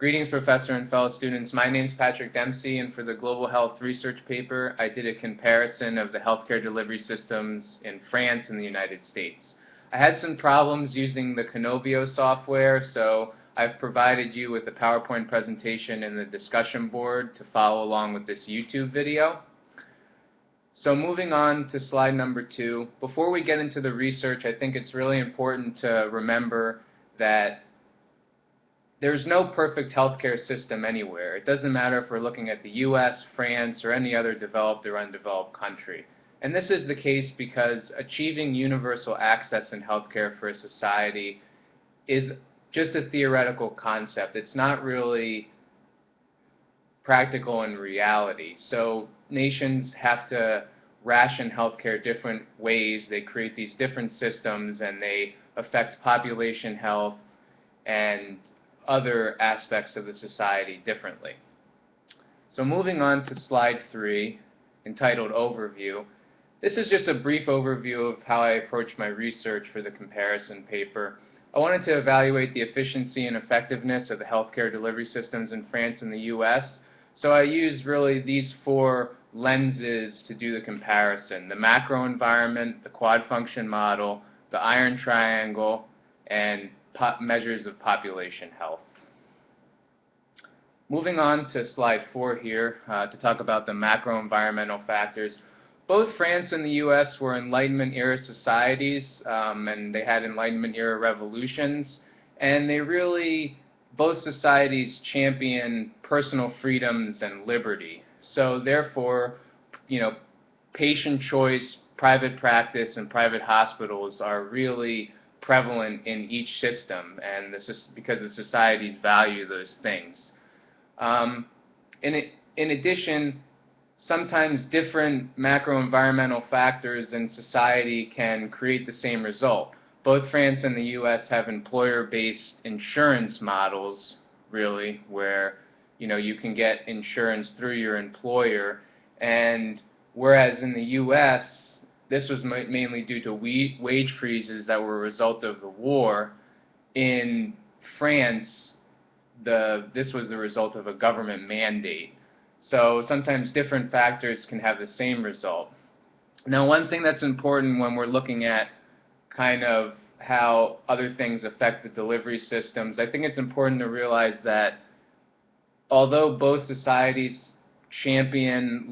Greetings, Professor and fellow students. My name is Patrick Dempsey, and for the Global Health Research paper, I did a comparison of the healthcare delivery systems in France and the United States. I had some problems using the Canobio software, so I've provided you with a PowerPoint presentation and the discussion board to follow along with this YouTube video. So moving on to slide number 2, before we get into the research, I think it's really important to remember that there's no perfect healthcare system anywhere. It doesn't matter if we're looking at the US, France, or any other developed or undeveloped country. And this is the case because achieving universal access in healthcare for a society is just a theoretical concept. It's not really practical in reality. So nations have to ration healthcare different ways. They create these different systems and they affect population health and other aspects of the society differently. So moving on to slide 3, entitled Overview. This is just a brief overview of how I approached my research for the comparison paper. I wanted to evaluate the efficiency and effectiveness of the healthcare delivery systems in France and the US. So I used really these 4 lenses to do the comparison: the macro environment, the quad function model, the iron triangle, and measures of population health. Moving on to slide 4 here to talk about the macro environmental factors. Both France and the US were Enlightenment-era societies, and they had Enlightenment-era revolutions, and both societies champion personal freedoms and liberty. So therefore, patient choice, private practice, and private hospitals are really prevalent in each system, and this is because the societies value those things. In addition, sometimes different macro-environmental factors in society can create the same result. Both France and the US have employer-based insurance models, really, where you can get insurance through your employer, and whereas in the US, this was mainly due to wage freezes that were a result of the war. In France, this was the result of a government mandate. So sometimes different factors can have the same result. Now, one thing that's important when we're looking at kind of how other things affect the delivery systems, I think it's important to realize that although both societies champion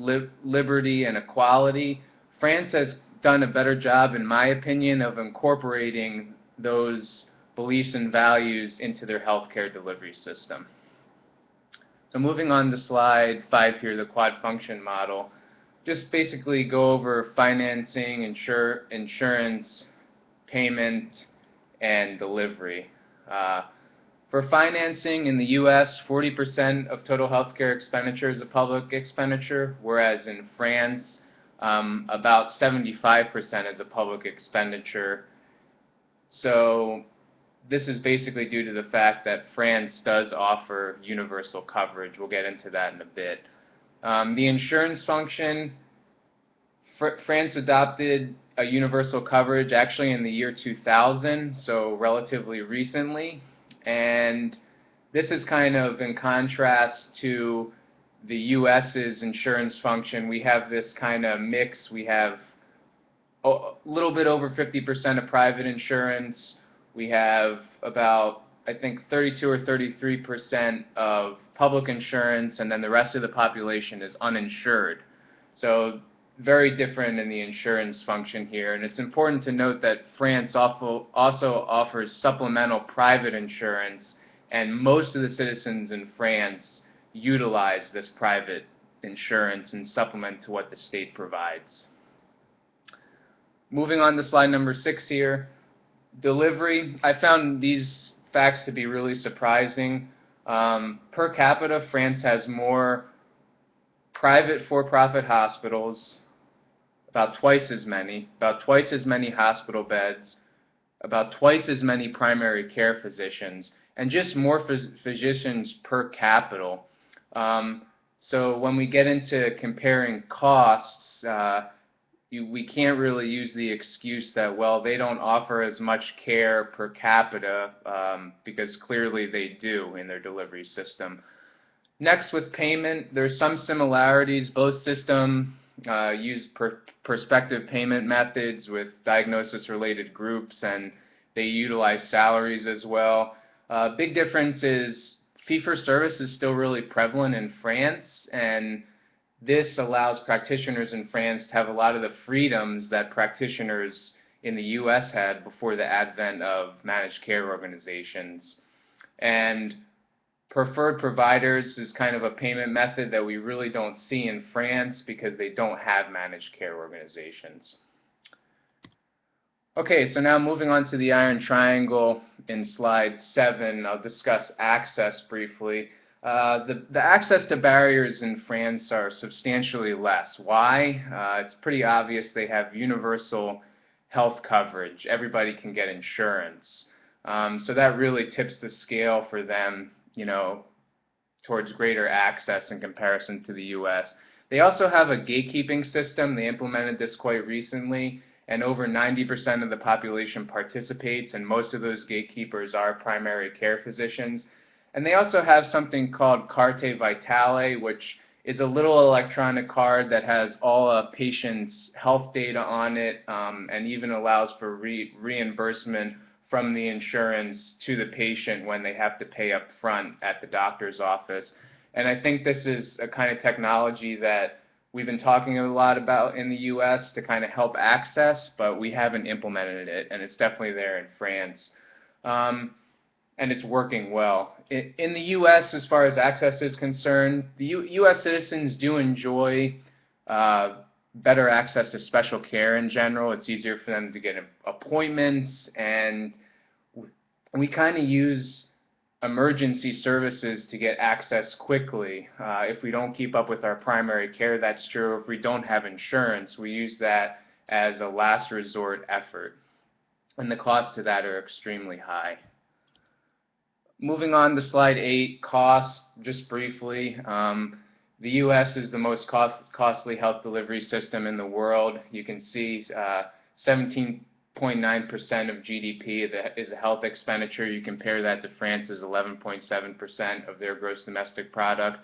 liberty and equality, France has done a better job, in my opinion, of incorporating those beliefs and values into their healthcare delivery system. So moving on to slide 5 here, the quad function model. Just basically go over financing, insurance, payment, and delivery. For financing in the US, 40% of total healthcare expenditure is a public expenditure, whereas in France, about 75% is a public expenditure. So this is basically due to the fact that France does offer universal coverage. We'll get into that in a bit. The insurance function, France adopted a universal coverage actually in the year 2000, so relatively recently. And this is kind of in contrast to the US's insurance function. We have this kind of mix. We have a little bit over 50% of private insurance. We have about, I think, 32 or 33% of public insurance, and then the rest of the population is uninsured. So very different in the insurance function here. And it's important to note that France also offers supplemental private insurance, and most of the citizens in France utilize this private insurance and supplement to what the state provides. Moving on to slide number 6 here. Delivery. I found these facts to be really surprising. Per capita, France has more private for-profit hospitals, about twice as many hospital beds, about twice as many primary care physicians, and just more physicians per capita. So when we get into comparing costs, we can't really use the excuse that, well, they don't offer as much care per capita, because clearly they do in their delivery system. Next, with payment, there's some similarities. Both systems use prospective payment methods with diagnosis-related groups, and they utilize salaries as well. Big difference is fee-for-service is still really prevalent in France, and this allows practitioners in France to have a lot of the freedoms that practitioners in the U.S. had before the advent of managed care organizations. And preferred providers is kind of a payment method that we really don't see in France because they don't have managed care organizations. Okay, so now moving on to the iron triangle in slide 7, I'll discuss access briefly. The access to barriers in France are substantially less. Why? It's pretty obvious. They have universal health coverage. Everybody can get insurance. So that really tips the scale for them, towards greater access in comparison to the U.S. They also have a gatekeeping system. They implemented this quite recently, and over 90% of the population participates, and most of those gatekeepers are primary care physicians. And they also have something called Carte Vitale, which is a little electronic card that has all a patient's health data on it, and even allows for reimbursement from the insurance to the patient when they have to pay up front at the doctor's office. And I think this is a kind of technology that we've been talking a lot about in the U.S. to kind of help access, but we haven't implemented it, and it's definitely there in France. And it's working well. In the U.S., as far as access is concerned, the U.S. citizens do enjoy better access to special care in general. It's easier for them to get appointments, and we kind of use emergency services to get access quickly. If we don't keep up with our primary care, that's true. If we don't have insurance, we use that as a last resort effort, and the costs to that are extremely high. Moving on to slide 8, cost, just briefly. The U.S. is the most costly health delivery system in the world. You can see 17.9% of GDP is a health expenditure. You compare that to France's 11.7% of their gross domestic product.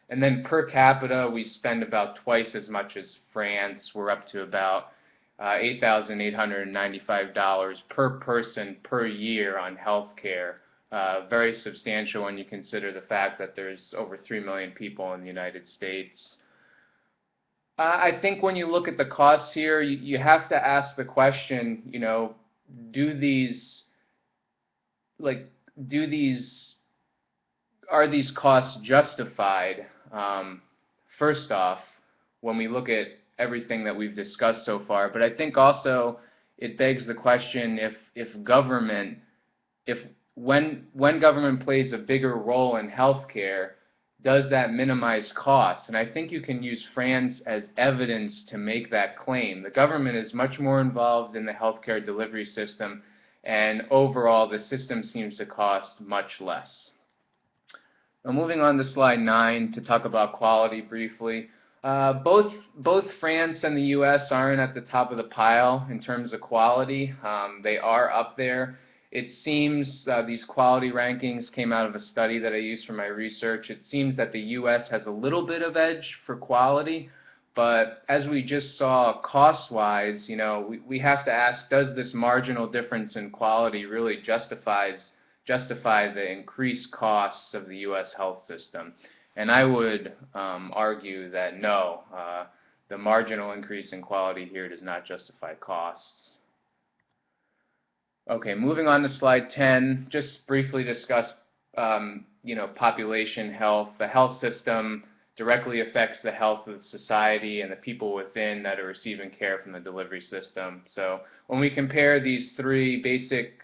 And then per capita, we spend about twice as much as France. We're up to about $8,895 per person per year on health care. Very substantial when you consider the fact that there's over 3 million people in the United States. I think when you look at the costs here, you have to ask the question, are these costs justified? First off, when we look at everything that we've discussed so far, but I think also it begs the question when government plays a bigger role in healthcare, does that minimize costs? And I think you can use France as evidence to make that claim. The government is much more involved in the healthcare delivery system, and overall the system seems to cost much less. Now moving on to slide 9 to talk about quality briefly. Both France and the U.S. aren't at the top of the pile in terms of quality. They are up there. It seems these quality rankings came out of a study that I used for my research. It seems that the U.S. has a little bit of edge for quality, but as we just saw cost-wise, we have to ask, does this marginal difference in quality really justify the increased costs of the U.S. health system? And I would argue that no, the marginal increase in quality here does not justify costs. Okay, moving on to slide 10, just briefly discuss, population health. The health system directly affects the health of society and the people within that are receiving care from the delivery system. So when we compare these 3 basic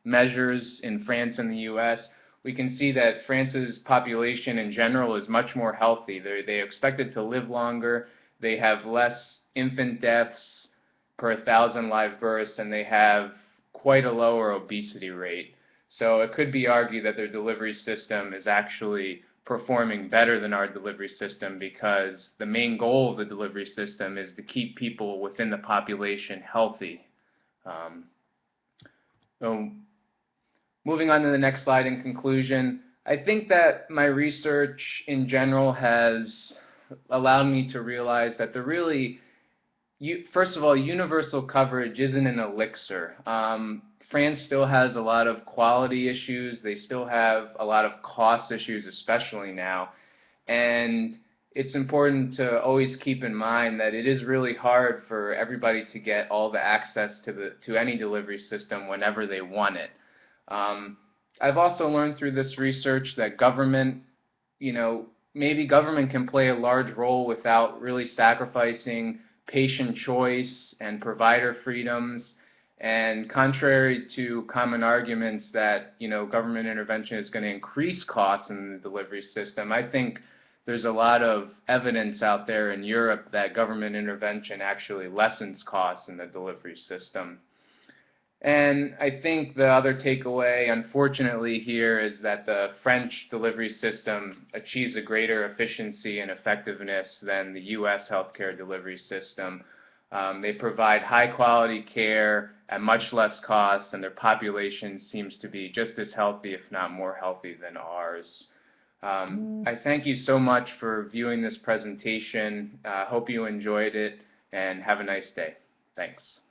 measures in France and the U.S., we can see that France's population in general is much more healthy. They're expected to live longer, they have less infant deaths per 1,000 live births, and they have quite a lower obesity rate. So it could be argued that their delivery system is actually performing better than our delivery system, because the main goal of the delivery system is to keep people within the population healthy. Um, so moving on to the next slide, in conclusion, I think that my research in general has allowed me to realize that first of all, universal coverage isn't an elixir. France still has a lot of quality issues. They still have a lot of cost issues, especially now. And it's important to always keep in mind that it is really hard for everybody to get all the access to any delivery system whenever they want it. I've also learned through this research that maybe government can play a large role without really sacrificing patient choice and provider freedoms. And contrary to common arguments that, government intervention is going to increase costs in the delivery system, I think there's a lot of evidence out there in Europe that government intervention actually lessens costs in the delivery system. And I think the other takeaway, unfortunately, here is that the French delivery system achieves a greater efficiency and effectiveness than the U.S. healthcare delivery system. They provide high-quality care at much less cost, and their population seems to be just as healthy, if not more healthy, than ours. I thank you so much for viewing this presentation. Hope you enjoyed it, and have a nice day. Thanks.